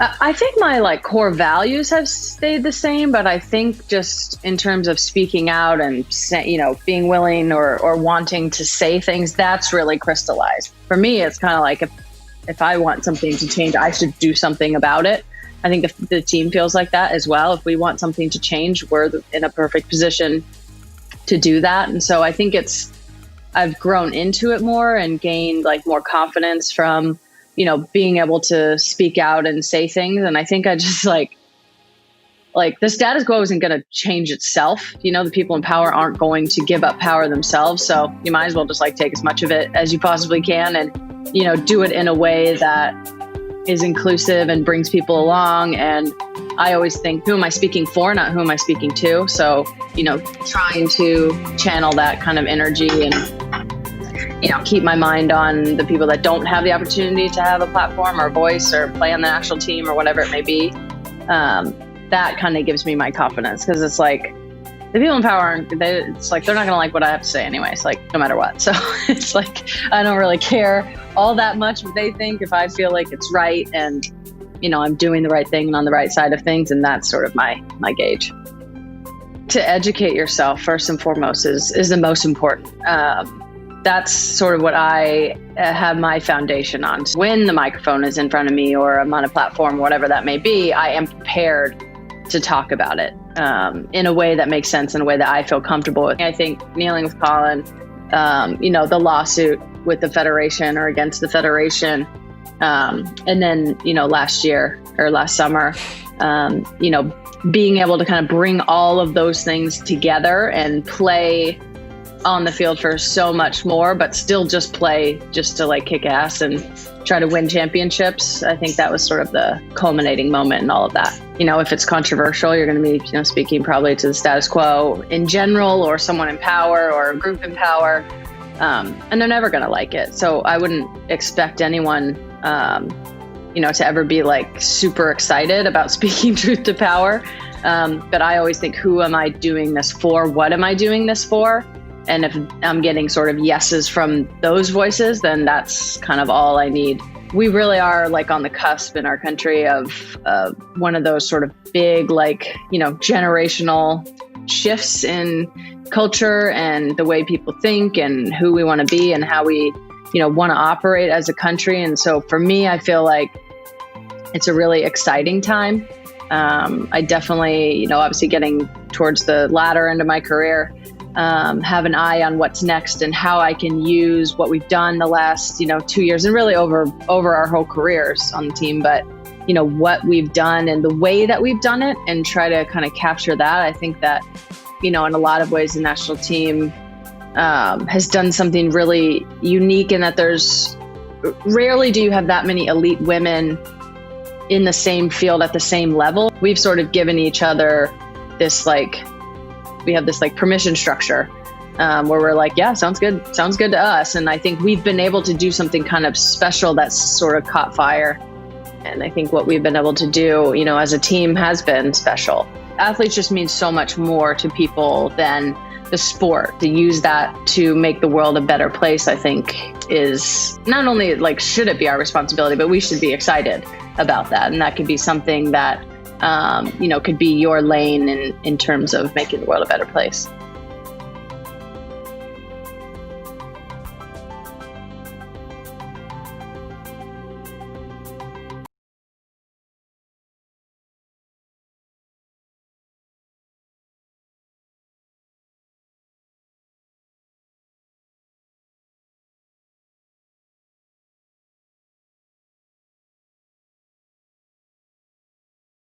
I think my like core values have stayed the same, but I think just in terms of speaking out and being willing or wanting to say things, that's really crystallized. For me, it's kind of like if I want something to change, I should do something about it. I think the team feels like that as well. If we want something to change, we're in a perfect position to do that. And so I think I've grown into it more and gained like more confidence from being able to speak out and say things. And I think I just like the status quo isn't going to change itself. The people in power aren't going to give up power themselves. So you might as well just like take as much of it as you possibly can and, do it in a way that is inclusive and brings people along. And I always think, who am I speaking for, not who am I speaking to? So, trying to channel that kind of energy and, keep my mind on the people that don't have the opportunity to have a platform or voice or play on the national team or whatever it may be. That kind of gives me my confidence, because it's like the people in power, it's like they're not going to like what I have to say anyway. It's like no matter what. So it's like I don't really care all that much what they think if I feel like it's right and, I'm doing the right thing and on the right side of things. And that's sort of my gauge. To educate yourself first and foremost is the most important. That's sort of what I have my foundation on. When the microphone is in front of me or I'm on a platform, whatever that may be, I am prepared to talk about it in a way that makes sense, in a way that I feel comfortable with. I think kneeling with Colin, the lawsuit with the federation or against the federation, and then, last summer, being able to kind of bring all of those things together and play on the field for so much more, but still just play just to like kick ass and try to win championships. I think that was sort of the culminating moment in all of that. If it's controversial, you're going to be, speaking probably to the status quo in general or someone in power or a group in power. And they're never going to like it. So I wouldn't expect anyone, to ever be like super excited about speaking truth to power. But I always think, who am I doing this for? What am I doing this for? And if I'm getting sort of yeses from those voices, then that's kind of all I need. We really are like on the cusp in our country of one of those sort of big, like, generational shifts in culture and the way people think and who we want to be and how we, want to operate as a country. And so for me, I feel like it's a really exciting time. I definitely, obviously getting towards the latter end of my career, have an eye on what's next and how I can use what we've done the last, 2 years and really over our whole careers on the team. But, what we've done and the way that we've done it and try to kind of capture that. I think that, in a lot of ways, the national team has done something really unique in that rarely do you have that many elite women in the same field at the same level. We've sort of given each other this we have this permission structure where we're like, yeah, sounds good to us. And I think we've been able to do something kind of special that's sort of caught fire. And I think what we've been able to do, as a team has been special. Athletes just mean so much more to people than the sport. To use that to make the world a better place, I think is not only should it be our responsibility, but we should be excited about that. And that could be something that could be your lane in terms of making the world a better place.